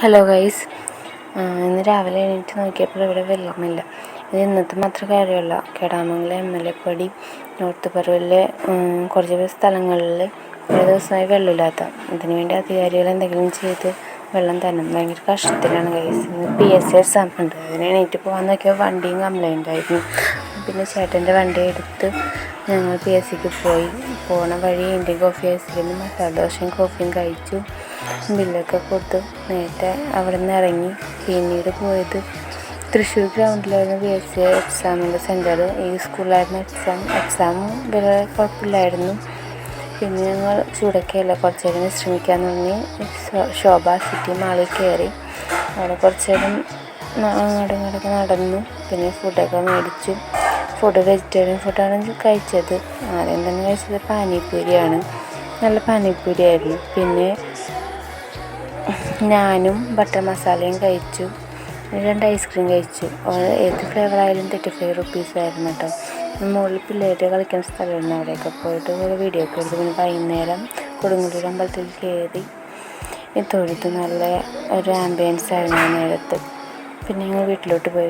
Hello guys, ഇന്ന് രാവിലെ എണീറ്റ് നോക്കിയപ്പോൾ ഇവിടെ വെള്ളമില്ല. ഇത് ഇന്നത്തെ മാത്രം കാര്യമല്ല. കേടാമംഗലം MLA പടി നോർത്ത് പറവൂരിലെ കുറച്ച് സ്ഥലങ്ങളിൽ കുറേ ദിവസമായി വെള്ളമില്ലാത്ത. ഇതിനുവേണ്ടി അധികാരികൾ എന്തെങ്കിലും ചെയ്ത് വെള്ളം തരണം. ഭയങ്കര കഷ്ടത്തിലാണ് ഗൈസ്. ഇന്ന് PSC എക്സാം ഉണ്ട്. അതിന് എണീറ്റ് പോകാൻ നോക്കിയാൽ വണ്ടിയും കംപ്ലൈൻ്റ് ആയിരുന്നു. പിന്നെ ചേട്ടൻ്റെ വണ്ടി എടുത്ത് ഞങ്ങൾ PSCക്ക് പോയി. പോണ വഴി ഇന്ത്യൻ കോഫി ഹൗസിൽ മസാല ദോശയും കോഫിയും കഴിച്ചു. ബില്ലൊക്കെ കൊടുത്ത് നേരത്തെ അവിടെ നിന്ന് ഇറങ്ങി. പിന്നീട് പോയത് തൃശ്ശൂർ ഗ്രൗണ്ടിലായിരുന്നു PSC എക്സാമിൻ്റെ സെൻറ്റർ. ഈ സ്കൂളിലായിരുന്നു എക്സാമും വളരെ കുഴപ്പമില്ലായിരുന്നു. പിന്നെ ഞങ്ങൾ ചൂടൊക്കെയല്ല, കുറച്ച് നേരം വിശ്രമിക്കാൻ തുടങ്ങി. ശോഭ സിറ്റി മാളിൽ കയറി. അവിടെ കുറച്ച് നേരം അങ്ങോട്ടും നടന്നു. പിന്നെ ഫുഡൊക്കെ മേടിച്ചു. ഫുഡ് വെജിറ്റേറിയൻ ഫുഡാണ് കഴിച്ചത്. ആദ്യം തന്നെ കഴിച്ചത് പാനിപ്പൂരിയാണ്. നല്ല പാനിപ്പൂരിയായിരുന്നു. പിന്നെ ഞാനും ബട്ടർ മസാലയും കഴിച്ചു. 2 ഐസ്ക്രീം കഴിച്ചു. ഏത് ഫ്ലേവറായാലും 35 rupees ആയിരുന്നു കേട്ടോ. മുകളിൽ പിള്ളേർ കളിക്കുന്ന സ്ഥലമായിരുന്നു. അവിടെയൊക്കെ പോയിട്ട് ഒരു വീഡിയോ ഒക്കെ എടുത്തു. പിന്നെ വൈകുന്നേരം കൊടുങ്ങല്ലൂർ അമ്പലത്തിൽ കയറി തൊഴുത്ത്. നല്ല ഒരു ആംബിയൻസ് ആയിരുന്നു ആ നേരത്ത്. പിന്നെ ഞങ്ങൾ വീട്ടിലോട്ട് പോയി.